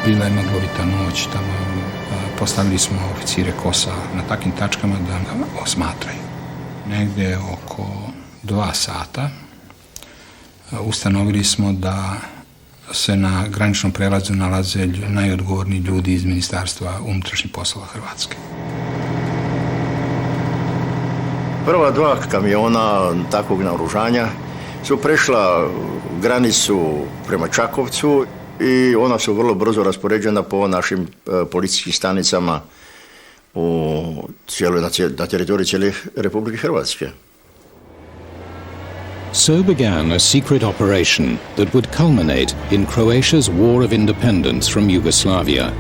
bila je maglovita noć, tamo postavili smo oficire KOS-a na takvim tačkama da nam osmatraju. Negdje oko 2 sata ustanovili smo da se na graničnom prelazu nalaze najodgovorniji ljudi iz Ministarstva unutrašnjih poslova Hrvatske. Prva 2 kamiona takvog naoružanja su prešla granicu prema Čakovcu i ona su vrlo brzo raspoređena po našim policijskim stanicama na teritoriju cijele Republike Hrvatske. So began a secret operation that would culminate in Croatia's War of Independence from Yugoslavia.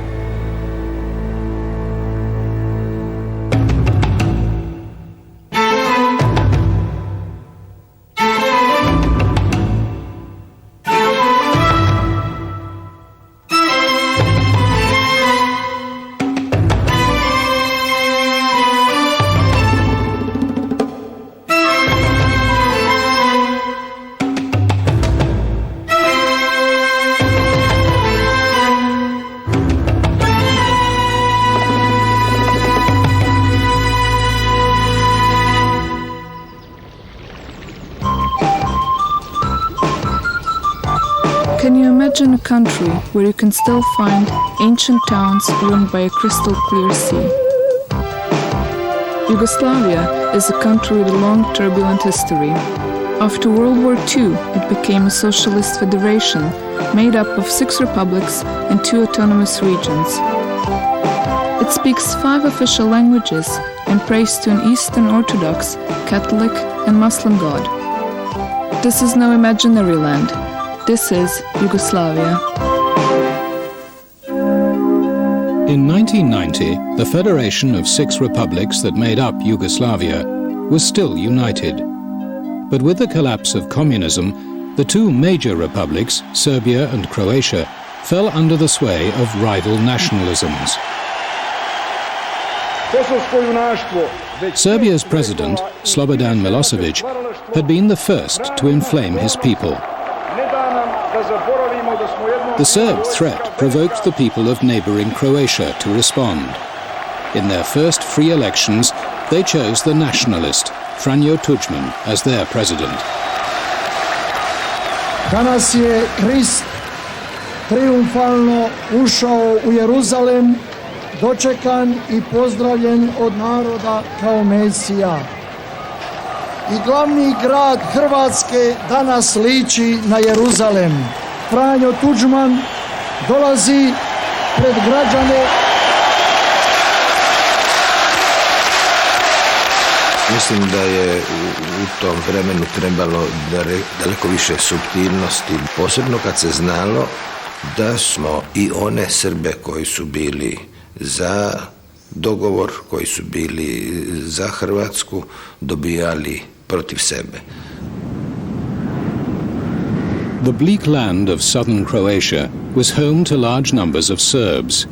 Can you imagine a country where you can still find ancient towns ruled by a crystal clear sea? Yugoslavia is a country with a long turbulent history. After World War II, it became a socialist federation made up of 6 republics and 2 autonomous regions. It speaks 5 official languages and prays to an Eastern Orthodox, Catholic and Muslim God. This is no imaginary land. This is Yugoslavia. In 1990, the federation of 6 republics that made up Yugoslavia was still united. But with the collapse of communism, the 2 major republics, Serbia and Croatia, fell under the sway of rival nationalisms. Serbia's president, Slobodan Milosevic, had been the first to inflame his people. The Serb threat provoked the people of neighboring Croatia to respond. In their first free elections, they chose the nationalist, Franjo Tuđman, as their president. Danas je Krist triumfalno ušao u Jeruzalem, dočekan i pozdravljen od naroda kao Mesija. I glavni grad Hrvatske danas liči na Jeruzalem. Franjo Tuđman dolazi pred građane. Mislim da je u tom vremenu trebalo daleko više suptilnosti, posebno kad se znalo da smo i one Srbe koji su bili za dogovor, koji su bili za Hrvatsku, dobijali protiv sebe. The bleak land of southern Croatia was home to large numbers of Serbs.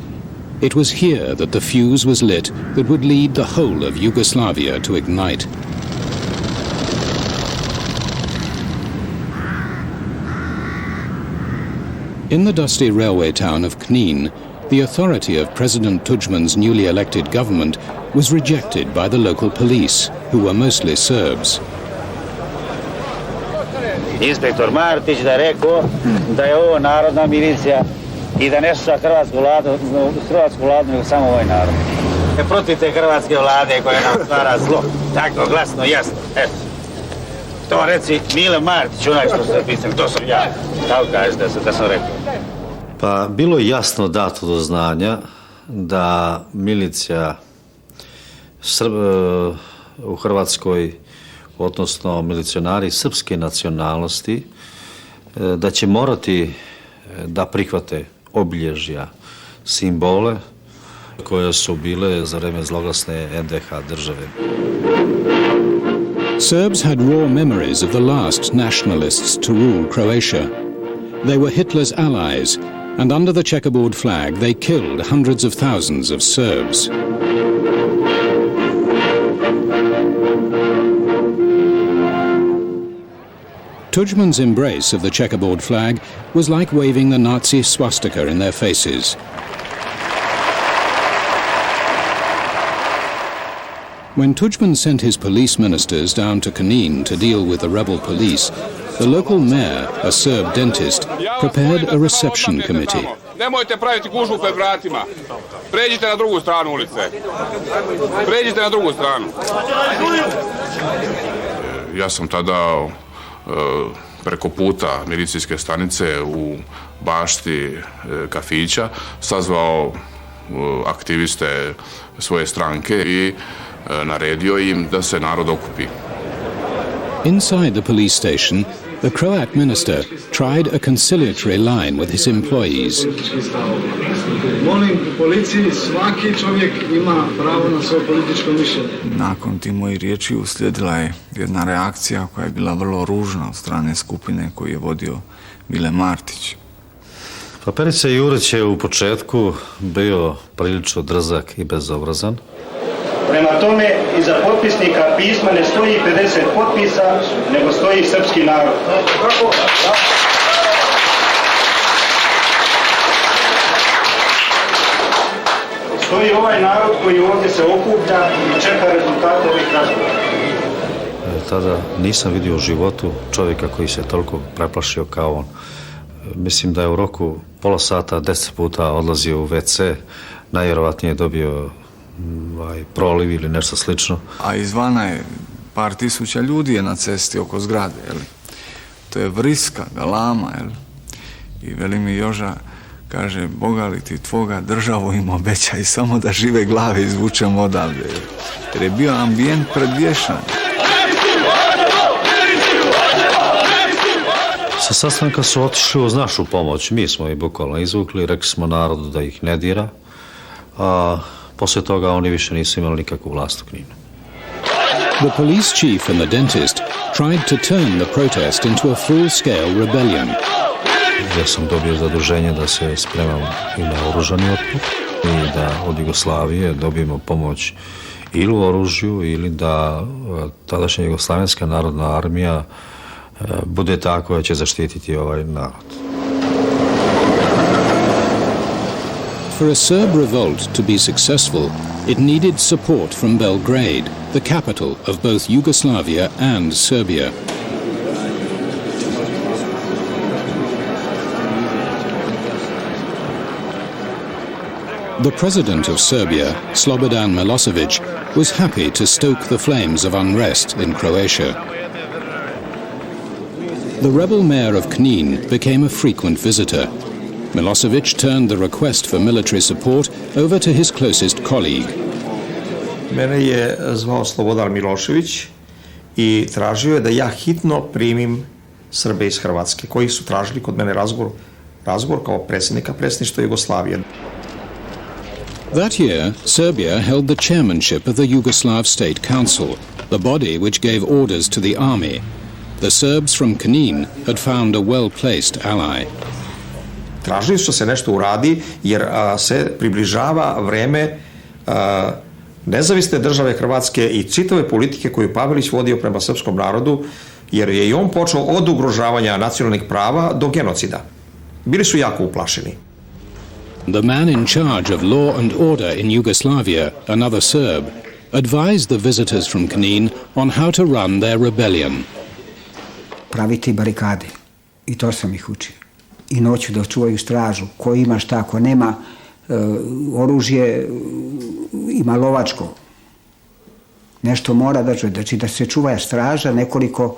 It was here that the fuse was lit that would lead the whole of Yugoslavia to ignite. In the dusty railway town of Knin, the authority of President Tuđman's newly elected government was rejected by the local police, who were mostly Serbs. Inspektor Martić da je rekao da je ovo narodna milicija i da ne sluša hrvatsku vladu, nego samo ovaj narod. Protiv te hrvatske vlade koja nam stvara zlo, tako glasno, jasno. To reci Mile Martić, onaj što se pisao, to sam ja. Tako kaže da sam rekao. Pa bilo je jasno dato do znanja da milicija u Hrvatskoj, odnosno milicionari srpske nacionalnosti, da će morati da prihvate obilježja, simbole koje su bile za vreme zloglasne NDH države. Serbs had raw memories of the last nationalists to rule Croatia. They were Hitler's allies, and under the checkerboard flag they killed hundreds of thousands of Serbs. Tudjman's embrace of the checkerboard flag was like waving the Nazi swastika in their faces. When Tudjman sent his police ministers down to Knin to deal with the rebel police, the local mayor, a Serb dentist, prepared a reception committee. Nemojte praviti gužvu pred vratima. Pređite na drugu stranu ulice. Pređite na drugu stranu. Ja sam tada preko puta milicijske stanice u bašti kafića sazvao aktiviste svoje stranke i naredio im da se narod okupi. Inside the police station, the Croat minister tried a conciliatory line with his employees. Molim u policiji, svaki čovjek ima pravo na svoje političko mišljenje. Nakon tih mojih riječi uslijedila je jedna reakcija koja je bila vrlo ružna od strane skupine koju je vodio Mile Martić. Pa Perica Jurić je u početku bio prilično drzak i bezobrazan. Prema tome, iza potpisnika pisma ne stoji 50 potpisa, nego stoji srpski narod. Stoji ovaj narod koji ovdje se okuplja i čeka rezultate ovih razgovora. Tada nisam vidio u životu čovjeka koji se toliko preplašio kao on. Mislim da je u roku pola sata 10 puta odlazio u WC, najvjerovatnije dobio proliv ili nešto slično. A izvana je par tisuća ljudi je na cesti oko zgrade, jel? To je vriska, galama, jel? I veli mi Joža, kaže, Boga li ti tvoga državu im obećaj samo da žive glave izvučemo odavde, jel? Jer je bio ambijent predvješan. Sa sastanka su otišli uz našu pomoć. Mi smo ih bukvalno izvukli, rekli smo narodu da ih ne dira, a poslije toga oni više nisu imali nikakvu vlast u Kninu. The police chief and the dentist tried to turn the protest into a full-scale rebellion. Ja sam dobio zaduženje da se spremam i na oružani otpor i da od Jugoslavije dobijemo pomoć ili u oružju ili da tadašnja Jugoslavenska narodna armija bude ta koja će zaštititi ovaj narod. For a Serb revolt to be successful, it needed support from Belgrade, the capital of both Yugoslavia and Serbia. The president of Serbia, Slobodan Milosevic, was happy to stoke the flames of unrest in Croatia. The rebel mayor of Knin became a frequent visitor. Milosevic turned the request for military support over to his closest colleague. Mene je zvao Slobodan Milošević i tražio je da ja hitno primim Srbe iz Hrvatske, koji su tražili kod mene razgovor kao predsjednika predsjedništva Jugoslavije. That year, Serbia held the chairmanship of the Yugoslav State Council, the body which gave orders to the army. The Serbs from Knin had found a well-placed ally. Tražili su se nešto uradi jer se približava vreme nezavisne države Hrvatske i čitave politike koju Pavelić vodio prema srpskom narodu, jer je i on počeo od ugrožavanja nacionalnih prava do genocida. Bili su jako uplašeni. The man in charge of law and order in Yugoslavia, another Serb, advised the visitors from Knin on how to run their rebellion. Praviti barikade. I to sam ih učio. I noću da čuvaju stražu. Ko ima šta, ko nema oružje, ima lovačko. Nešto mora da čuje. Znači da se čuva straža, nekoliko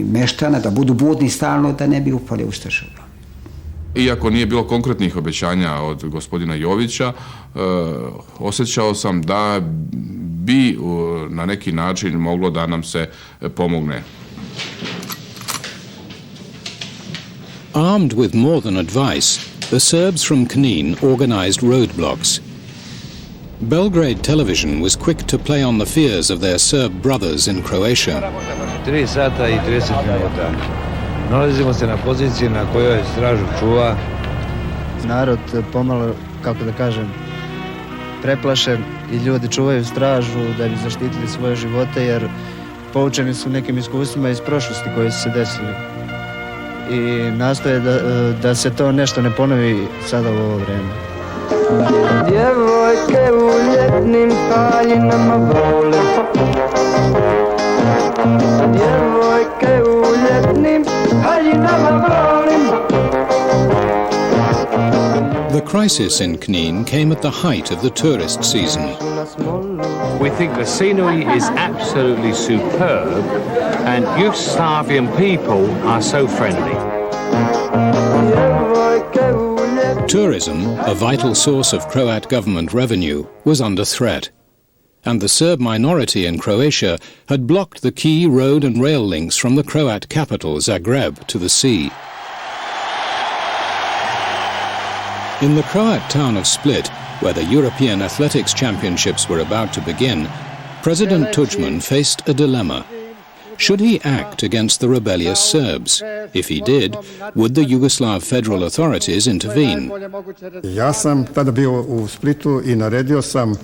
meštana, da budu budni stalno, da ne bi upali ustaše. Iako nije bilo konkretnih obećanja od gospodina Jovića, osjećao sam da bi na neki način moglo da nam se pomogne. Armed with more than advice, the Serbs from Knin organized roadblocks. Belgrade television was quick to play on the fears of their Serb brothers in Croatia. 3 sata i 30 minuta. Nalazimo se na poziciji na kojoj stražu čuva. Narod pomalo, kako da kažem, preplašen i ljudi čuvaju stražu da bi zaštitili svoje živote, jer poučeni su nekim iskustvima iz prošlosti koji su se desili i nastoje da se to nešto ne ponovi sada u ovo vrijeme. Djevojke u ljetnim haljinama vole, djevojke u ljetnim haljinama volim. The crisis in Knin came at the height of the tourist season. We think the scenery is absolutely superb and Yugoslavian people are so friendly. Tourism, a vital source of Croat government revenue, was under threat. And the Serb minority in Croatia had blocked the key road and rail links from the Croat capital, Zagreb, to the sea. In the Croat town of Split, where the European Athletics Championships were about to begin, President Tudjman faced a dilemma. Should he act against the rebellious Serbs? If he did, would the Yugoslav federal authorities intervene? Ja sam tada bio u Splitu I naredio sam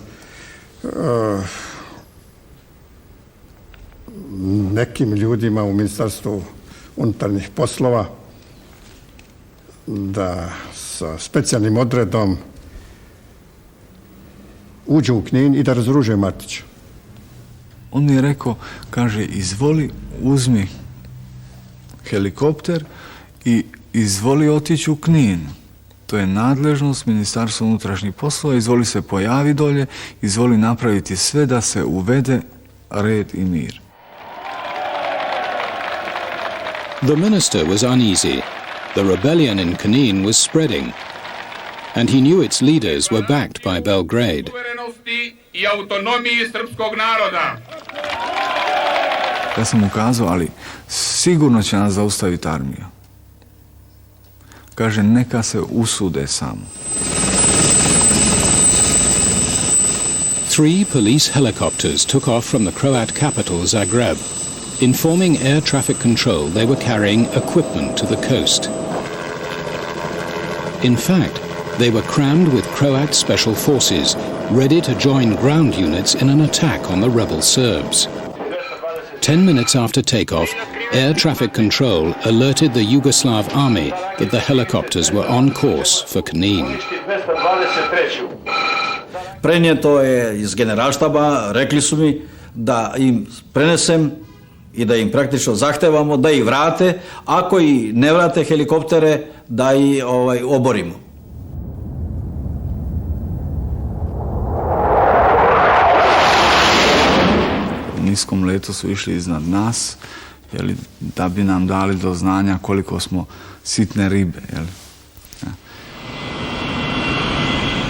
nekim ljudima u Ministarstvu unutarnjih poslova da sa specijalnim odredom uđu u Knin I da razoružaju Martića. On mi je rekao, kaže, izvoli, uzmi helikopter I izvoli otići u Knin. To je nadležnost Ministarstva unutrašnjih poslova, izvoli se pojavi dolje, izvoli napraviti sve da se uvede red I mir. The minister was uneasy. The rebellion in Knin was spreading, and he knew its leaders were backed by Belgrade. I autonomiji srpskog naroda. Ja sam mu kazao, ali sigurno će nas zaustaviti armija. Kaže, neka se usude samo. 3 police helicopters took off from the Croat capital, Zagreb, informing air traffic control they were carrying equipment to the coast. In fact, they were crammed with Croat special forces, ready to join ground units in an attack on the rebel Serbs. 10 minutes after takeoff, air traffic control alerted the Yugoslav army that the helicopters were on course for Knin. Prenijeto je iz generalštaba, rekli su mi da im prenesem I da im praktično zahtevamo da ih vrate, ako I ne vrate helikoptere, da ih oborimo. U niskom letu su išli iznad nas, da bi nam dali do znanja koliko smo sitne ribe.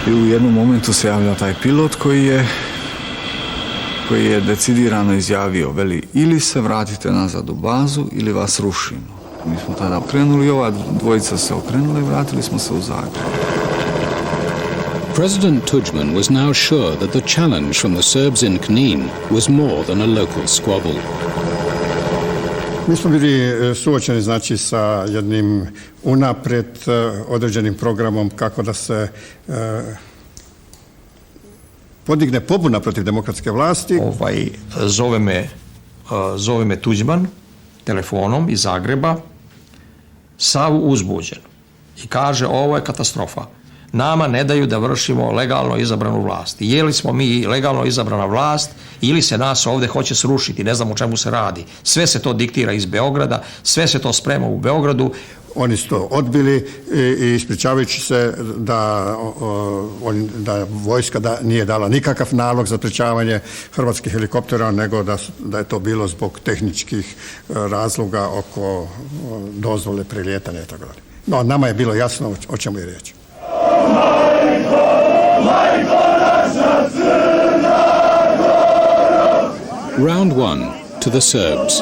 I u jednom momentu se javlja taj pilot koji je decidirano izjavio, veli, ili se vratite nazad u bazu ili vas rušimo. Mi smo tada okrenuli, ova dvojica se okrenula I vratili smo se u Zagreb. President Tudjman was now sure that the challenge from the Serbs in Knin was more than a local squabble. Mi smo bili suočeni znači sa jednim unaprijed određenim programom kako da se podigne pobuna protiv demokratske vlasti. Zove me Tudjman telefonom iz Zagreba, sav uzbuđen I kaže, ovo je katastrofa. Nama ne daju da vršimo legalno izabranu vlast. Je li smo mi legalno izabrana vlast ili se nas ovdje hoće srušiti, ne znam o čemu se radi. Sve se to diktira iz Beograda, sve se to sprema u Beogradu. Oni su to odbili I ispričavajući se da vojska nije dala nikakav nalog za sprečavanje hrvatskih helikoptera, nego da je to bilo zbog tehničkih razloga oko dozvole prelijetanja itd. No, nama je bilo jasno o čemu je riječ. Round 1, to the Serbs.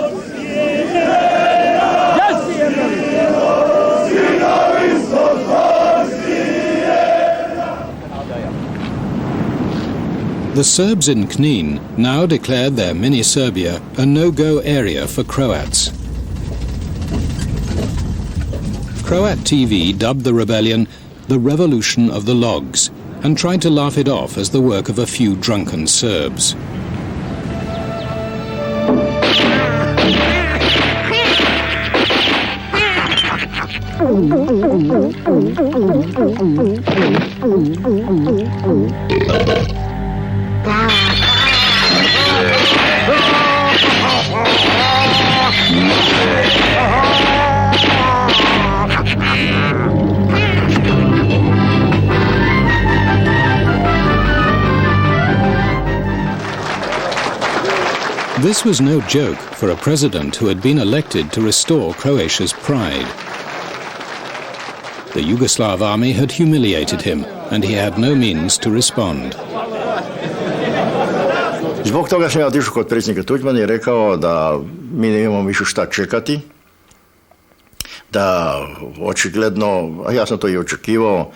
The Serbs in Knin now declared their mini-Serbia a no-go area for Croats. Croat TV dubbed the rebellion the Revolution of the Logs and tried to laugh it off as the work of a few drunken Serbs. This was no joke for a president who had been elected to restore Croatia's pride. The Yugoslav army had humiliated him, and he had no means to respond. Zbog toga sam ja otišao kod predsjednika Tuđmana i rekao da mi ne imamo više šta čekati, da očigledno, a ja sam to i očekivao,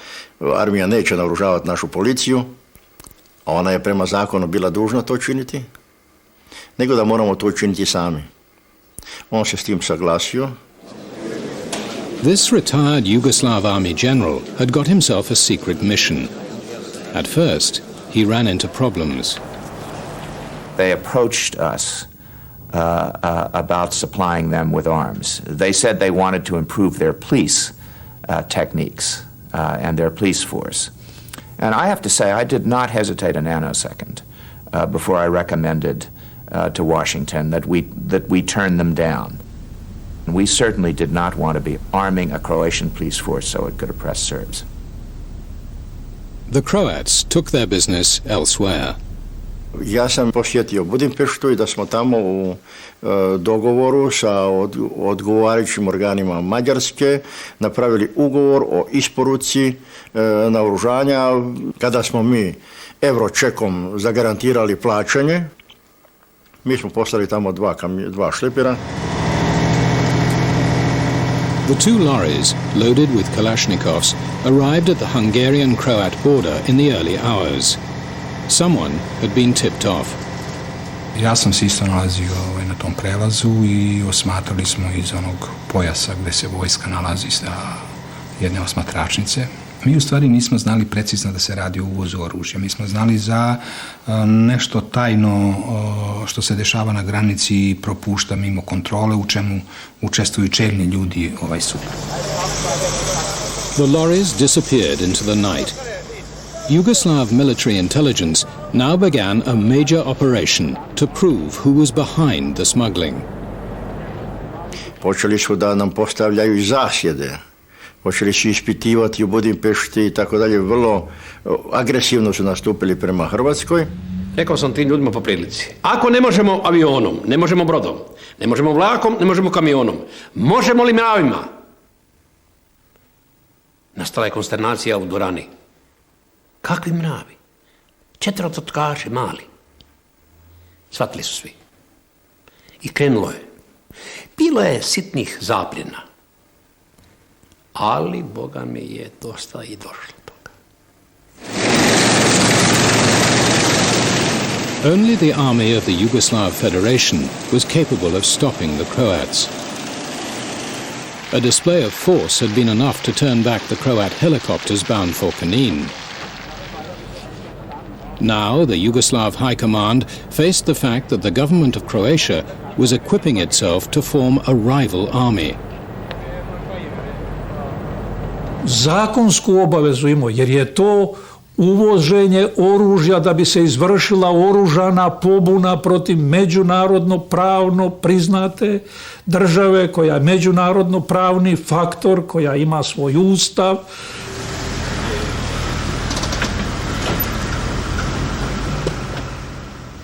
armija neće naoružavati našu policiju, a ona je prema zakonu bila dužna to činiti, nego da moramo to učiniti sami. On se s tim saglasio. This retired Yugoslav army general had got himself a secret mission. At first, he ran into problems. They approached us about supplying them with arms. They said they wanted to improve their police techniques and their police force. And I have to say, I did not hesitate a nanosecond before I recommended to Washington that we turn them down. We certainly did not want to be arming a Croatian police force so it could oppress Serbs. The Croats took their business elsewhere. Ja sam posjetio Budimpeštu i da smo tamo u dogovoru sa odgovarajućim organima Mađarske napravili ugovor o isporuci naoružanja. Kada smo mi euročekom zagarantirali plaćanje, mi smo poslali tamo dva šlepera. The two lorries, loaded with Kalashnikovs, arrived at the Hungarian-Croat border in the early hours. Someone had been tipped off. Ja sam se isto nalazio na tom prelazu i osmatrali smo iz onog pojasa gde se vojska nalazi sa jedne osmatračnice. Mi u stvari nismo znali precizno da se radi o uvozu oružja. Mi smo znali za nešto tajno što se dešava na granici i propušta mimo kontrole, u čemu učestvuju čelni ljudi sutra. The lorries disappeared into the night. Yugoslav military intelligence now began a major operation to prove who was behind the smuggling. Počeli su da nam postavljaju i zasjede. Počeli su ispitivati u Budimpešti i tako dalje. Vrlo agresivno su nastupili prema Hrvatskoj. Rekao sam tim ljudima po prilici. Ako ne možemo avionom, ne možemo brodom, ne možemo vlakom, ne možemo kamionom, možemo li mravima? Nastala je konsternacija u dvorani. Kakvi mravi? 4 totkaši mali. Shvatili su svi. I krenulo je. Bilo je sitnih zapljena. Ali, Boga mi je dosta i došlo toga. Only the army of the Yugoslav Federation was capable of stopping the Croats. A display of force had been enough to turn back the Croat helicopters bound for Knin. Now, the Yugoslav High Command faced the fact that the government of Croatia was equipping itself to form a rival army. Zakonsku obavezu imao, jer je to uvoženje oružja da bi se izvršila oružana pobuna protiv međunarodno pravno priznate države koja je međunarodno pravni faktor, koja ima svoj ustav.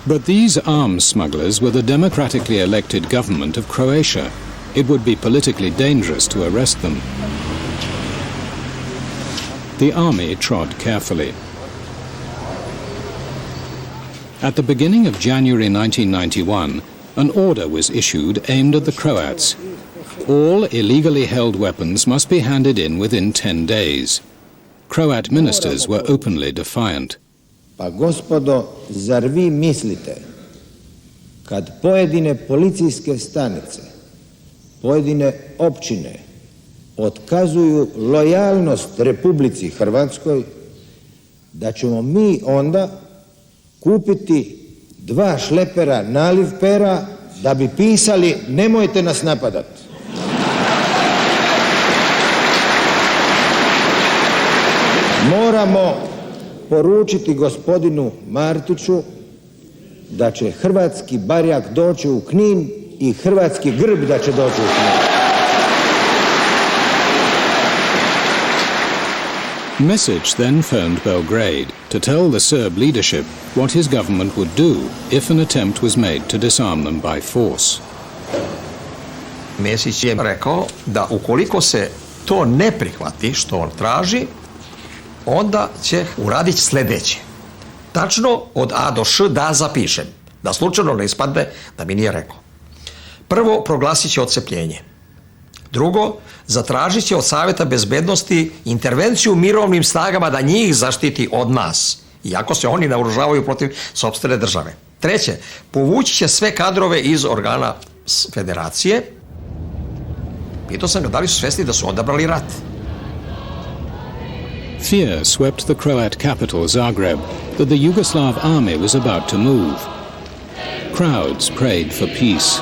But these arms smugglers were the democratically elected government of Croatia. It would be politically dangerous to arrest them. The army trod carefully. At the beginning of January 1991, an order was issued aimed at the Croats. All illegally held weapons must be handed in within 10 days. Croat ministers were openly defiant. Pa gospodo, zar vi mislite kad pojedine policijske stanice, pojedine općine otkazuju lojalnost Republici Hrvatskoj, da ćemo mi onda kupiti 2 šlepera naliv pera da bi pisali nemojte nas napadati? moramo poručiti gospodinu Martiću da će hrvatski barjak doći u Knin i hrvatski grb da će doći u Knin. Mesić then phoned Belgrade to tell the Serb leadership what his government would do if an attempt was made to disarm them by force. Mesić je rekao da ukoliko se to ne prihvati što on traži, onda će uraditi sljedeće. Tačno od A do Š da zapišem, da slučajno ne ispadne da mi nije rekao. Prvo, proglasit će odcepljenje. Drugo, zatražit će od Savjeta bezbednosti intervenciju mirovnim snagama da njih zaštiti od nas, iako se oni naoružavaju protiv sopstvene države. Treće, povući će sve kadrove iz organa federacije. Pitao sam ga da li su svjesni da su odabrali rat. Fear swept the Croat capital Zagreb that the Yugoslav army was about to move. Crowds prayed for peace.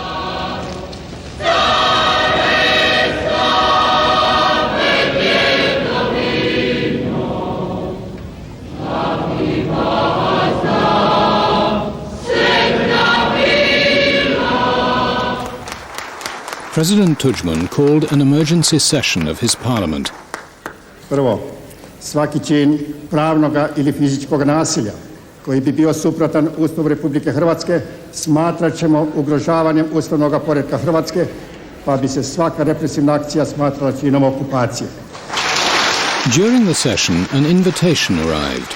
President Tudjman called an emergency session of his parliament. Prvo, svaki čin pravnoga ili fizičkog nasilja koji bi bio suprotan Ustavu Republike Hrvatske smatrat ćemo ugrožavanjem ustavnog poretka Hrvatske, pa bi se svaka represivna akcija smatrala činom okupacije. During the session, an invitation arrived.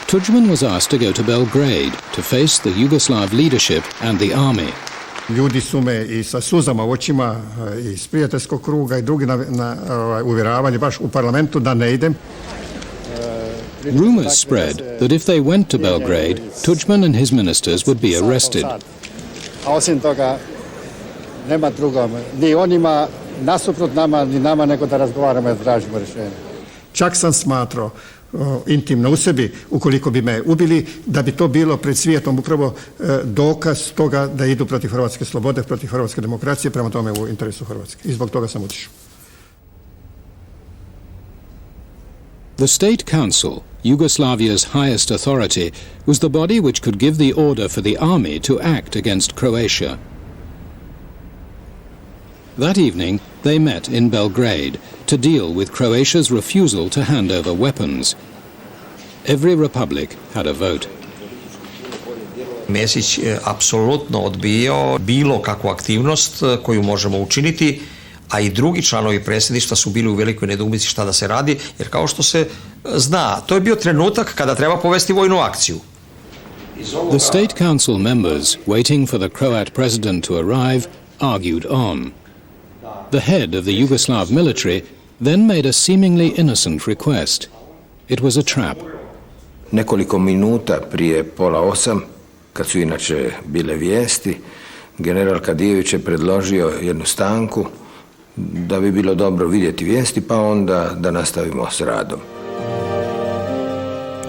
Tudjman was asked to go to Belgrade to face the Yugoslav leadership and the army. Ljudi su me i sa suzama u očima iz prijateljskog kruga i drugi uvjeravali baš u parlamentu da ne idem. Rumors spread that if they went to Belgrade, Tudjman and his ministers would be arrested. A osim toga, nema drugom, ni onima nasuprot nama, ni nama, nego da razgovaramo i tražimo rješenje. Čak sam smatrao intimno u sebi, ukoliko bi me ubili, da bi to bilo pred svijetom upravo dokaz toga da idu protiv hrvatske slobode, protiv hrvatske demokracije, prema tome u interesu Hrvatske. I zbog toga sam otišao. The State Council, Yugoslavia's highest authority, was the body which could give the order for the army to act against Croatia. That evening, they met in Belgrade to deal with Croatia's refusal to hand over weapons. Every republic had a vote. Mesić je apsolutno odbijao bilo kakvu aktivnost koju možemo učiniti, a i drugi članovi predsjedništva su bili u velikoj nedoumici šta da se radi, jer kao što se zna, to je bio trenutak kada treba povesti vojnu akciju. The State Council members, waiting for the Croat president to arrive, argued on. The head of the Yugoslav military then made a seemingly innocent request. It was a trap. Nekoliko minuta prije 7:30, kad su inače bile vijesti, general Kadijević je predložio jednu stanku da bi bilo dobro vidjeti vijesti, pa onda da nastavimo s radom.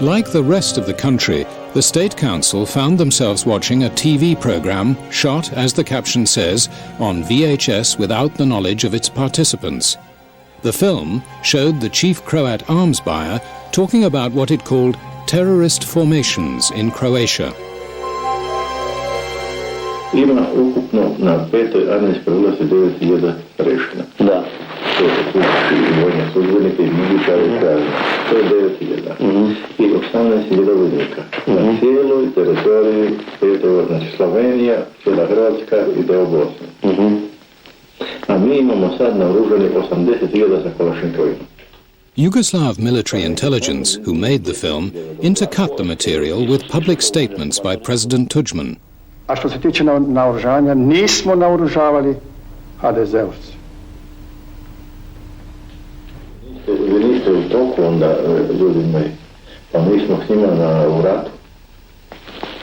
Like the rest of the country, the State Council found themselves watching a TV program shot, as the caption says, on VHS without the knowledge of its participants. The film showed the chief Croat arms buyer talking about what it called terrorist formations in Croatia. Ima ukupno na 5. armijskoj ulozi 9.000 rešena. Da. To je službi vojne službenike i miličare, to je 9.000. I 18.000 vojnika. Na cijeloj teritoriji 5. znači Slovenija, cijela Hrvatska i deo Bosne. A mi imamo sad naoružani 80.000 sa kalašnjikovima. Yugoslav military intelligence, who made the film, intercut the material with public statements by President Tudjman. A što se tiče naoružanja, nismo naoružavali HDZ-ovci. Vi niste u toku onda, ljudi moji, pa mi smo s njima u ratu.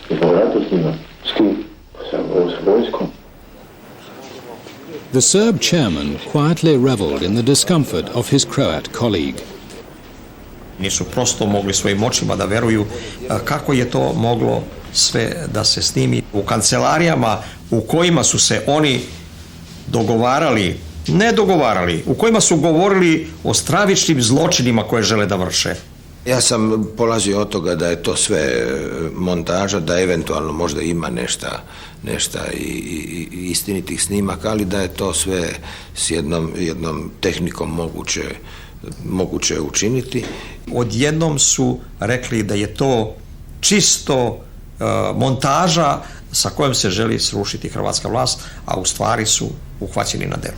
Mi smo u ratu s njima. S kim? S vojskom. The Serb chairman quietly reveled in the discomfort of his Croat colleague. Nisu prosto mogli svojim očima da veruju kako je to moglo sve da se snimi u kancelarijama u kojima su se oni ne dogovarali, u kojima su govorili o stravičnim zločinima koje žele da vrše. Ja sam polazio od toga da je to sve montaža, da eventualno možda ima nešto i istinitih snimaka, ali da je to sve s jednom tehnikom moguće učiniti. Odjednom su rekli da je to čisto montaža sa kojom se želi srušiti hrvatska vlast, a u stvari su uhvaćeni na delu.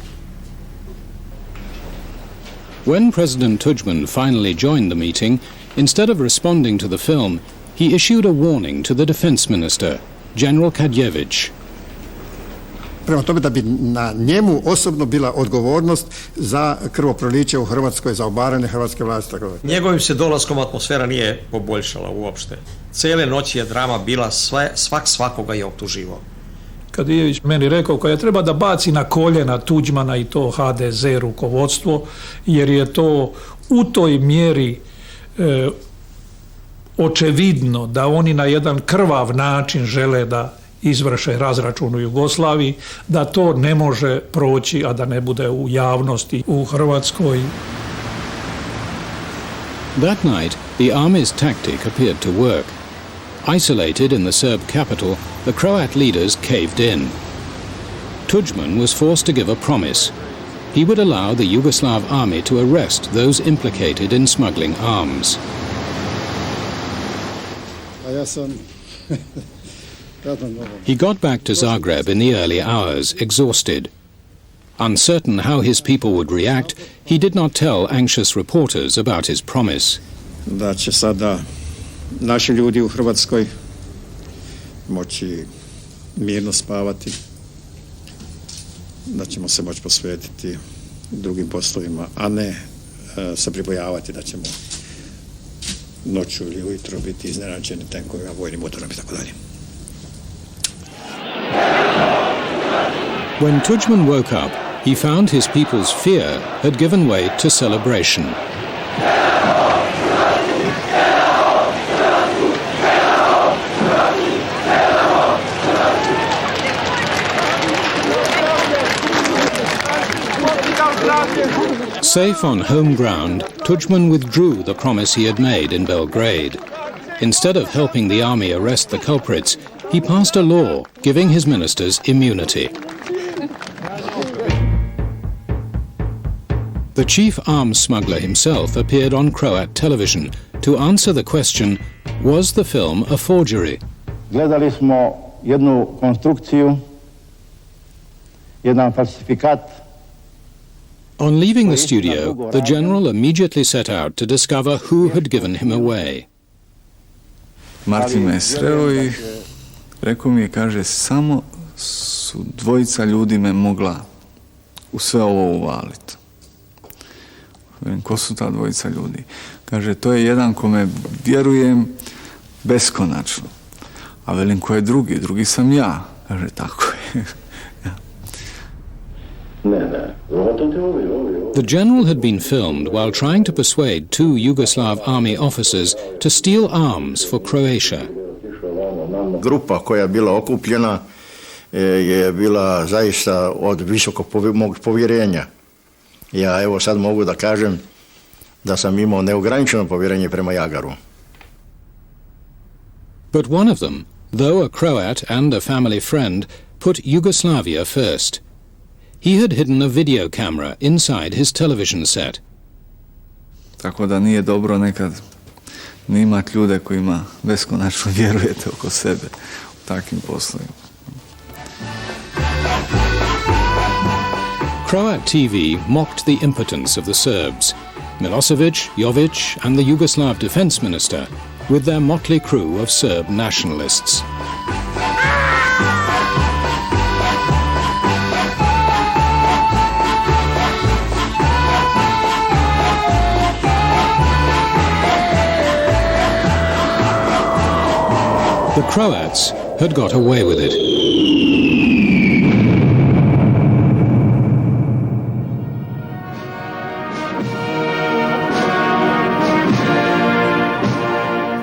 When President Tudjman finally joined the meeting, instead of responding to the film, he issued a warning to the defense minister, General Kadjević. Prema tome da bi na njemu osobno bila odgovornost za krvoproliće u Hrvatskoj, za obaranje hrvatske vlasti. Njegovim se dolaskom atmosfera nije poboljšala uopšte. Cijele noći je drama bila, svakoga je optuživao. Kadjević meni rekao koja treba da baci na koljena Tudjmana i to HDZ rukovodstvo, jer je to u toj mjeri očevidno da oni na jedan krvav način žele da izvrše razračun u Jugoslaviji, da to ne može proći, a da ne bude u javnosti u Hrvatskoj. That night, the army's tactic appeared to work. Isolated in the Serb capital, the Croat leaders caved in. Tudjman was forced to give a promise. He would allow the Yugoslav army to arrest those implicated in smuggling arms. He got back to Zagreb in the early hours, exhausted. Uncertain how his people would react, he did not tell anxious reporters about his promise. Da će sada naši ljudi u Hrvatskoj moći mirno spavati, da ćemo se moći posvetiti drugim poslovima, a ne se pribojavati da ćemo noću ili ujutro biti iznenađeni tenkovima, vojnim motorom i tako dalje. When Tudjman woke up, he found his people's fear had given way to celebration. Safe on home ground, Tudjman withdrew the promise he had made in Belgrade. Instead of helping the army arrest the culprits, he passed a law giving his ministers immunity. The chief arms smuggler himself appeared on Croat television to answer the question, was the film a forgery? Gledali smo jednu konstrukciju, jedan falsifikat. On leaving the studio, the general immediately set out to discover who had given him away. Martin me sreo i rekao mi je, kaže, samo su dvojica ljudi me mogla u sve ovo uvaliti. Velim, ko su ta dvojica ljudi? Kaže, to je jedan kome vjerujem beskonačno. A velim, ko je drugi? Drugi sam ja. Kaže, tako je. The general had been filmed while trying to persuade two Yugoslav army officers to steal arms for Croatia. Grupa koja je bila okupljena je bila zaista od visokog povjerenja. Ja evo sad mogu da kažem da sam imao neograničeno povjerenje prema Jagaru. But one of them, though a Croat and a family friend, put Yugoslavia first. He had hidden a video camera inside his television set. Tako da nije dobro nekad ne imati ljude kojima beskonačno vjerujete oko sebe u takvim poslovima. Croat TV mocked the impotence of the Serbs. Milosevic, Jovic and the Yugoslav defense minister with their motley crew of Serb nationalists. The Croats had got away with it.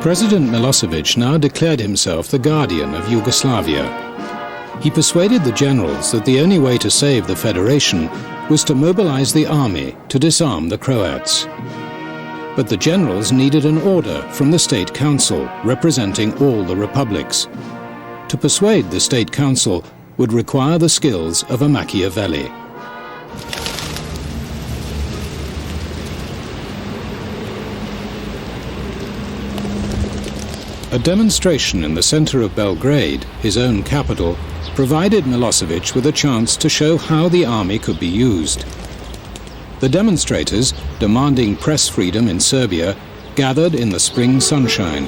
President Milosevic now declared himself the guardian of Yugoslavia. He persuaded the generals that the only way to save the Federation was to mobilize the army to disarm the Croats. But the generals needed an order from the State Council representing all the republics. To persuade the State Council would require the skills of a Machiavelli. A demonstration in the center of Belgrade, his own capital, provided Milosevic with a chance to show how the army could be used. The demonstrators, demanding press freedom in Serbia, gathered in the spring sunshine.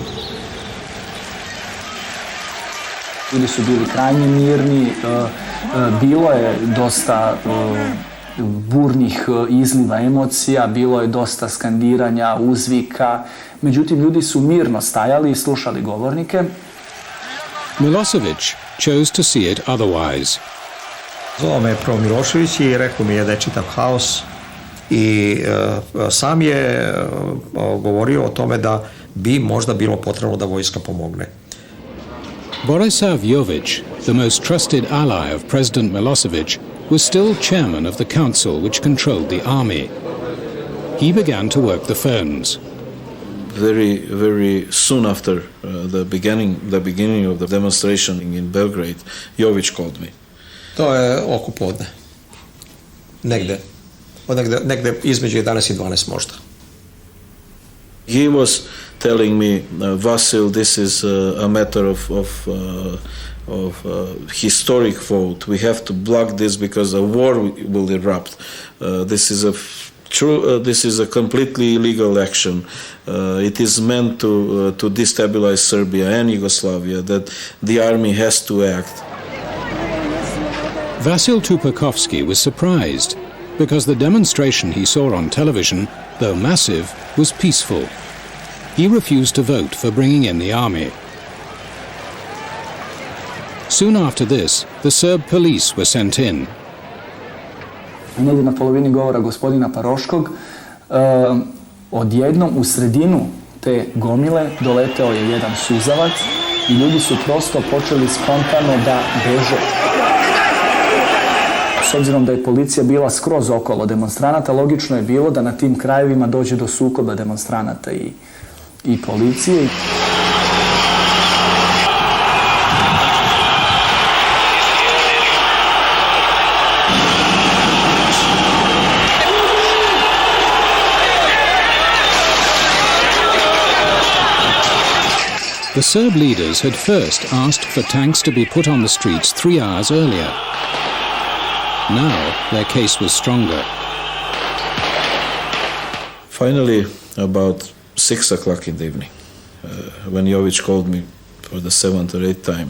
Ljudi su bili krajnje mirni, bilo je dosta burnih izliva emocija, bilo je dosta skandiranja, uzvika, međutim ljudi su mirno stajali i slušali govornike. Milosevic chose to see it otherwise. Zvao me prvo Milošević i rekao mi je da je čitav haos i sam je govorio o tome da bi možda bilo potrebno da vojska pomogne. Borisav Jovic, the most trusted ally of President Milosevic, was still chairman of the council which controlled the army. He began to work the phones. Very soon after the beginning of the demonstration in Belgrade, Jovic called me. To je oko podne. Negde između 11 i 12 možda. He was telling me, Vasil, this is a matter of historic vote. We have to block this because a war will erupt. This is a completely illegal action. It is meant to destabilize Serbia and Yugoslavia, that the army has to act. Vasil Tupakovsky was surprised because the demonstration he saw on television, though massive, was peaceful. He refused to vote for bringing in the army. Soon after this, the Serb police were sent in. Negdje na polovini govora gospodina Paroškog, odjednom u sredinu te gomile doleteo je jedan suzavac i ljudi su prosto počeli spontano da beže. S obzirom da je policija bila skroz okolo demonstranata, logično je bilo da na tim krajevima dođe do sukoba demonstranata i policije. The Serb leaders had first asked for tanks to be put on the streets 3 hours earlier. Now their case was stronger. Finally, about 6 o'clock in the evening, when Jovic called me for the 7th or 8th time,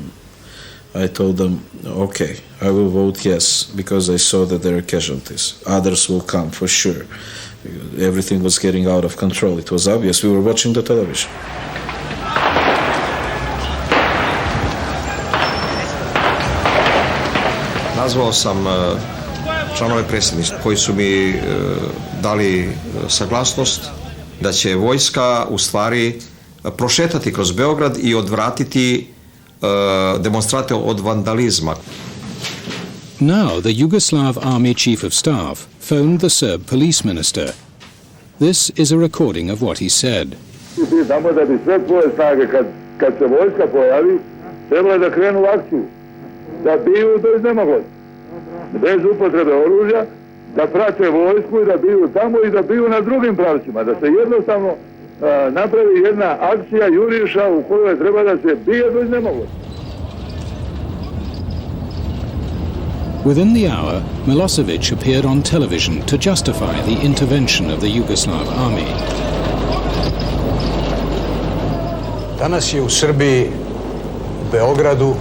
I told them, okay, I will vote yes, because I saw that there are casualties. Others will come, for sure. Everything was getting out of control. It was obvious. We were watching the television. Nazvao sam članove predsjedništva koji su mi dali saglasnost da će vojska u stvari prošetati kroz Beograd i odvratiti demonstrante od vandalizma. Now the Yugoslav army chief of staff phoned the Serb police minister. This is a recording of what he said. Tamo da bi sve tvoje snage, kad se vojska pojavi, treba da krenu u akciju, da biju do iznemoglosti, bez upotrebe oružja, da prate vojsku i da biju tamo i da biju na drugim pravcima, da se jednostavno napravi jedna akcija juriša u kojoj treba da se bije do iznemoglosti. Within the hour, Milosevic appeared on television to justify the intervention of the Yugoslav army. Danas je u Srbiji, u Beogradu,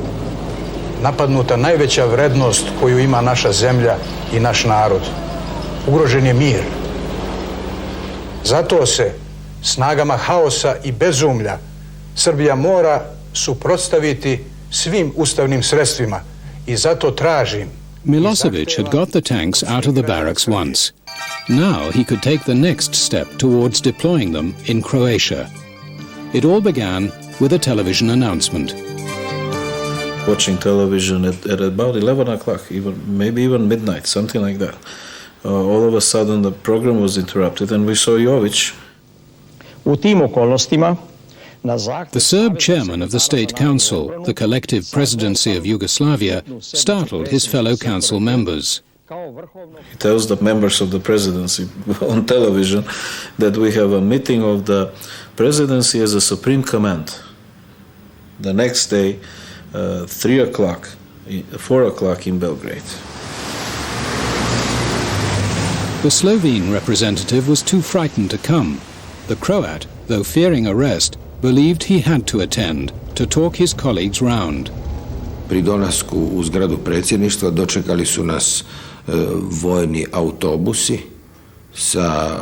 napadnuta najveća vrednost koju ima naša zemlja i naš narod. Ugrožen je mir. Zato se snagama haosa i bezumlja Srbija mora suprotstaviti svim ustavnim sredstvima i zato tražim. Milosevic had got the tanks out of the barracks once. Now he could take the next step towards deploying them in Croatia. It all began with a television announcement. Watching television at about 11 o'clock, maybe even midnight, something like that. All of a sudden the program was interrupted and we saw Jovic. U tim okolnostima the Serb chairman of the State Council, the collective presidency of Yugoslavia, startled his fellow council members. He tells the members of the presidency on television that we have a meeting of the presidency as a supreme command. The next day, 4 o'clock in Belgrade. The Slovene representative was too frightened to come. The Croat, though fearing arrest, believed he had to attend to talk his colleagues round. Pri dolasku u zgradu predsjedništva dočekali su nas vojni autobusi sa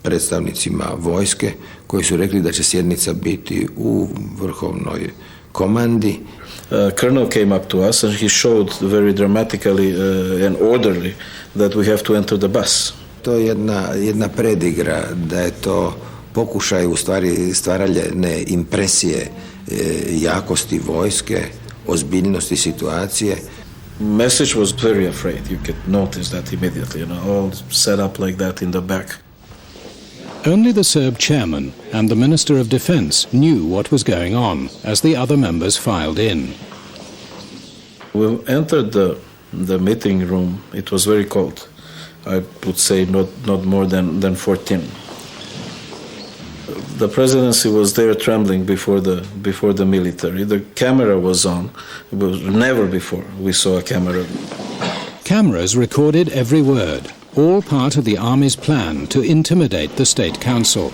predstavnicima vojske koji su rekli da će sjednica biti u vrhovnoj komandi. Colonel came up to us and he showed very dramatically and orderly that we have to enter the bus. To je jedna predigra, da je to pokušaj u stvari stvaranja impresije jakosti vojske, ozbiljnosti situacije. Message was very afraid. You could notice that immediately, all set up like that in the back. Only the Serb chairman and the Minister of Defense knew what was going on as the other members filed in. We entered the meeting room. It was very cold. I would say not more than 14. The presidency was there trembling before the military. The camera was on. It was never before we saw a camera. Cameras recorded every word, all part of the army's plan to intimidate the State Council.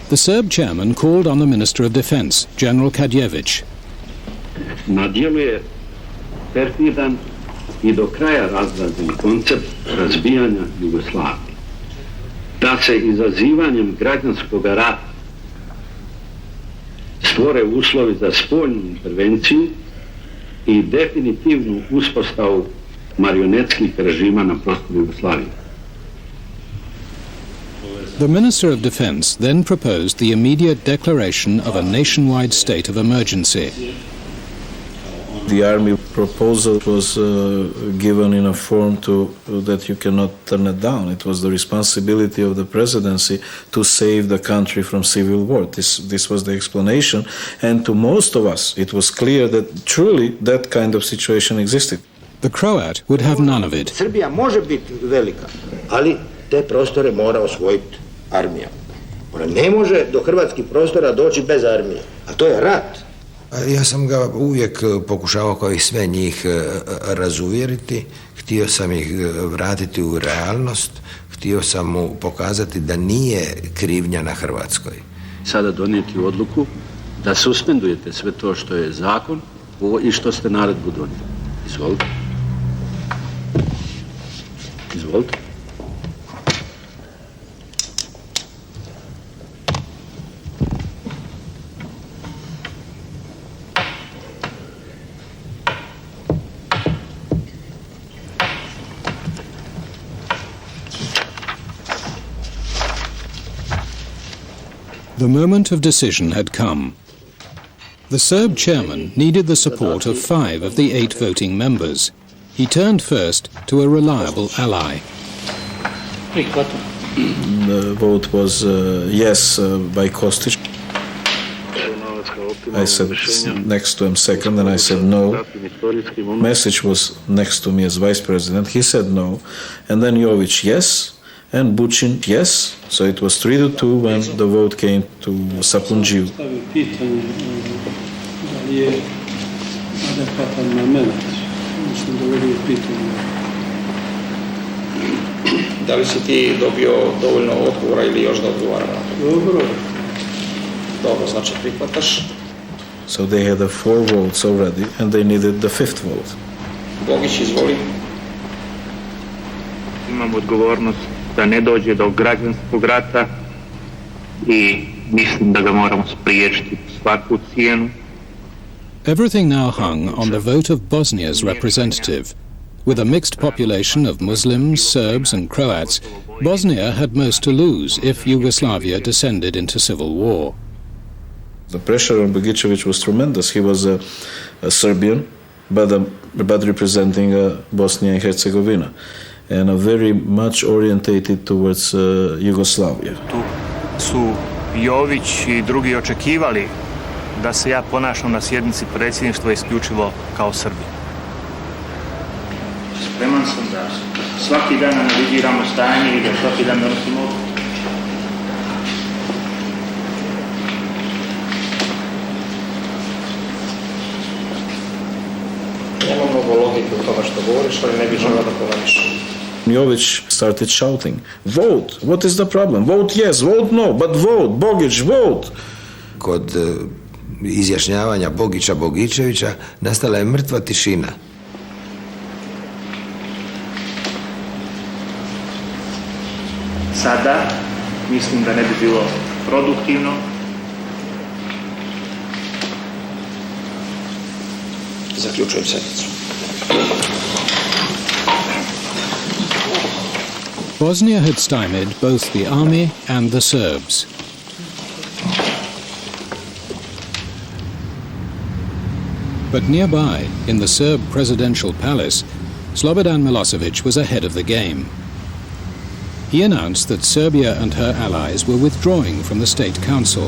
The Serb chairman called on the Minister of Defense, General Kadjević. Na djelu je perfidan I do kraja razrađen koncept razbijanja Jugoslavije. Da se izazivanjem građanskog rata stvore uslovi za spoljnu intervenciju I definitivnu uspostavu marionetskih režima na prostoru Jugoslavije. The Minister of Defense then proposed the immediate declaration of a nationwide state of emergency. The army proposal was given in a form that you cannot turn it down. It was the responsibility of the presidency to save the country from civil war. This was the explanation, and to most of us it was clear that truly that kind of situation existed. The Croat would have none of it. Srbija može biti velika, ali te prostore mora osvojiti armija. Ona ne može do hrvatskih prostora doći bez armije, a to je rat. Ja sam ga uvijek pokušavao kao I sve njih razuvjeriti, htio sam ih vratiti u realnost, htio sam mu pokazati da nije krivnja na Hrvatskoj. Sada donijeti odluku da suspendujete sve to što je zakon I što ste naredbu donijeli. Izvolite. Izvolite. The moment of decision had come. The Serb chairman needed the support of 5 of the 8 voting members. He turned first to a reliable ally. The vote was yes by Kostić. I said next to him second, and I said no. Mesić was next to me as vice president. He said no. And then Jović yes. And Bučin, yes. So it was 3-2 when the vote came to Sapunđiju. Da li si ti dobio dovoljno odgovora ili još da odgovara na to? Dobro. Dobro, znači prihvataš. So they had 4 votes already and they needed the 5th vote. Bogić, izvoli. Imam odgovornost da ne dođe do građanskog rata I mislim da ga moramo spriječiti svaku cijenu. Everything now hung on the vote of Bosnia's representative. With a mixed population of Muslims, Serbs and Croats, Bosnia had most to lose if Yugoslavia descended into civil war. The pressure on Begićević was tremendous. He was a Serbian, but representing Bosnia and Herzegovina. and are very much orientated towards Yugoslavia. Tu su Jović i drugi očekivali da se ja ponašam na sjednici predsjedništva isključivo kao Srbin. Spreman sam da svaki dan analiziramo stanje i da svaki dan donosimo odluke. Nema mnogo logike u tome što govoriš, ali ne bih želeo da polemišem. Jović started shouting, vote, what is the problem? Vote yes, vote no, but vote, Bogić, vote. Kod izjašnjavanja Bogića, Bogićevića nastala je mrtva tišina. Sada mislim da ne bi bilo produktivno. Zaključujem sednicu. Bosnia had stymied both the army and the Serbs. But nearby, in the Serb presidential palace, Slobodan Milosevic was ahead of the game. He announced that Serbia and her allies were withdrawing from the State Council.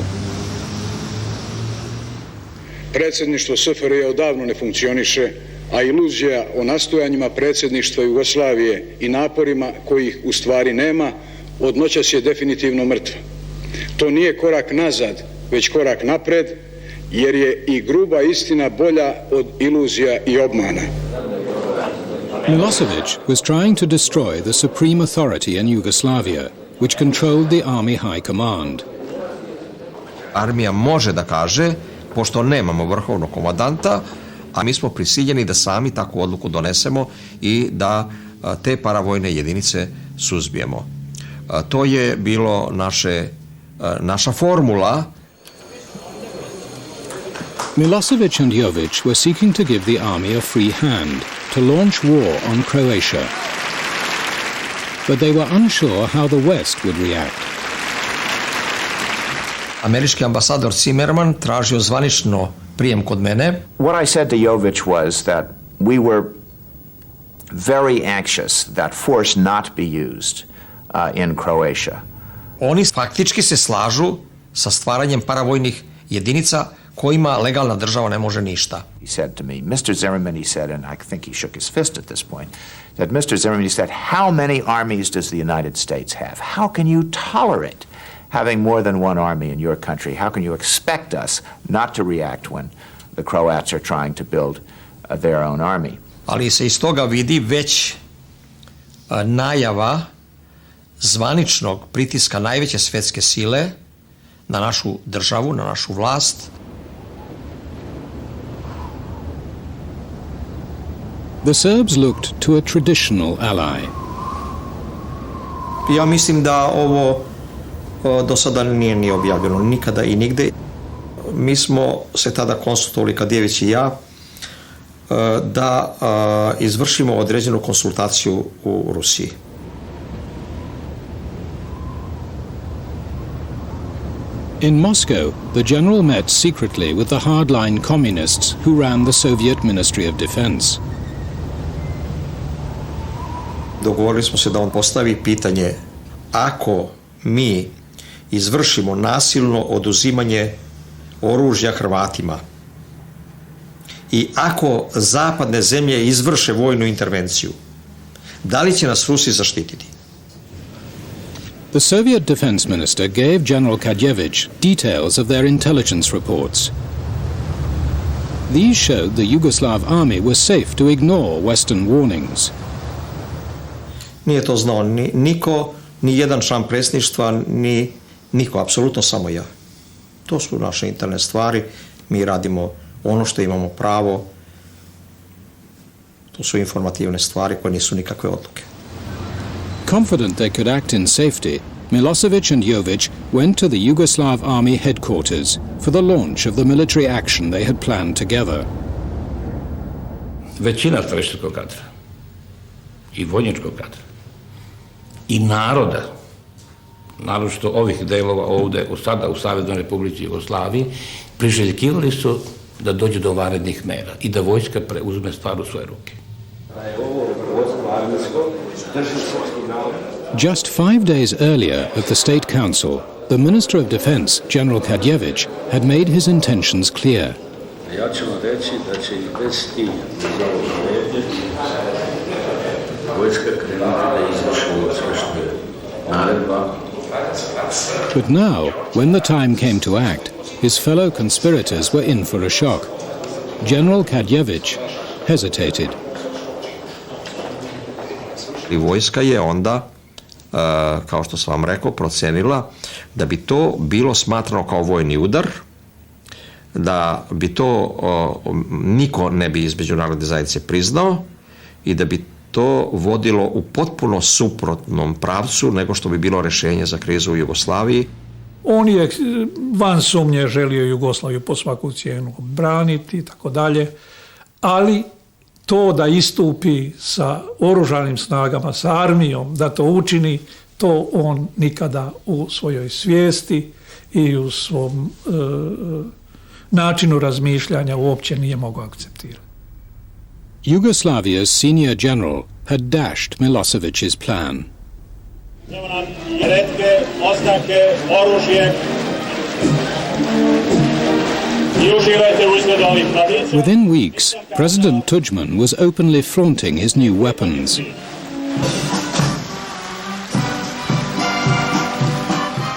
Predsjedništvo SFRJ odavno ne funkcioniše, a iluzija o nastojanjima predsjedništva Jugoslavije i naporima kojih u stvari nema, od noćas je definitivno mrtva. To nije korak nazad, već korak napred, jer je i gruba istina bolja od iluzija i obmana. Milosevic was trying to destroy the supreme authority in Yugoslavia, which controlled the army high command. Armija može da kaže, pošto nemamo vrhovnog komandanta, a mi smo prisiljeni da sami takvu odluku donesemo i da te paravojne jedinice suzbijemo. To je bilo naša formula. Milosevic and Jovic were seeking to give the army a free hand to launch war on Croatia. But they were unsure how the West would react. Američki ambasador Zimmerman tražio zvanično prijem kod mene. What I said to Jović was that we were very anxious that force not be used in Croatia. Oni faktički se slažu sa stvaranjem paravojnih jedinica kojima legalna država ne može ništa. He said to me, Mr. Zimmerman, he said, and I think he shook his fist at this point, that Mr. Zimmerman, he said, how many armies does the United States have? How can you tolerate having more than one army in your country? How can you expect us not to react when the Croats are trying to build their own army? Ali se iz toga vidi već najava zvaničnog pritiska najveće svetske sile na našu državu, na našu vlast. The Serbs looked to a traditional ally. Ja mislim da ovo do sada nije ni objavljeno nikada i nigde. Mi smo se tada konsultovali, Kadijević i ja, da izvršimo određenu konsultaciju u Rusiji. In Moscow, the general met secretly with the hardline communists who ran the Soviet Ministry of Defense. Dogovorili smo se da on postavi pitanje: ako mi izvršimo nasilno oduzimanje oružja Hrvatima i ako zapadne zemlje izvrše vojnu intervenciju, da li će nas Rusi zaštititi? The Soviet defense minister gave General Kadjevich details of their intelligence reports. These showed the Yugoslav army was safe to ignore Western warnings. Nije to znao niko, ni jedan član predsjedništva, ni niko, apsolutno samo ja. To su naše interne stvari, mi radimo ono što imamo pravo, to su informativne stvari koje nisu nikakve odluke. Confident they could act in safety, Milosevic and Jovic went to the Yugoslav army headquarters for the launch of the military action they had planned together. Većina streljačkog kadra i vojničkog kadra i naroda, naročito ovih delova ovde, sada u Saveznoj Republici Jugoslaviji, priželjkivali su da dođe do vanrednih mera i da vojska preuzme stvar u svoje ruke. Da je ovo rukovodstvo Just 5 days earlier at the State Council, the Minister of Defense, General Kadjević, had made his intentions clear. But now, when the time came to act, his fellow conspirators were in for a shock. General Kadjević hesitated. I vojska je onda, kao što sam vam rekao, procenila da bi to bilo smatrano kao vojni udar, da bi to niko ne bi iz međunarodne zajednice priznao i da bi to vodilo u potpuno suprotnom pravcu nego što bi bilo rešenje za krizu u Jugoslaviji. On je van sumnje želio Jugoslaviju po svaku cijenu braniti i tako dalje, ali to da istupi sa oružanim snagama, sa armijom, da to učini, to on nikada u svojoj svijesti i u svom načinu razmišljanja uopće nije mogao akceptirati. Yugoslavia's senior general had dashed Milosevic's plan. Within weeks, President Tudjman was openly flaunting his new weapons.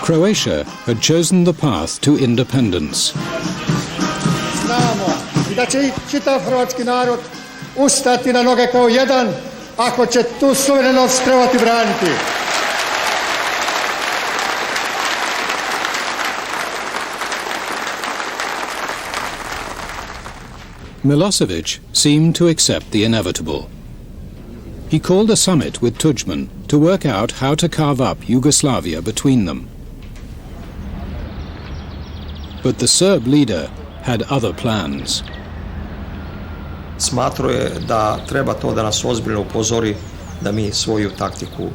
Croatia had chosen the path to independence. Znamo da će čitav hrvatski narod ustati na noge kao jedan ako će tu suverenost trebati braniti. Milosevic seemed to accept the inevitable. He called a summit with Tudjman to work out how to carve up Yugoslavia between them. But the Serb leader had other plans. Smatrao je da treba to da nas ozbiljno upozori da mi svoju taktiku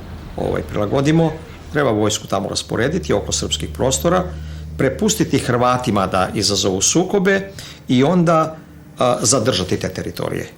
prilagodimo. Treba vojsku tamo rasporediti oko srpskih prostora, prepustiti Hrvatima da izazovu sukobe i onda zadržati te teritorije.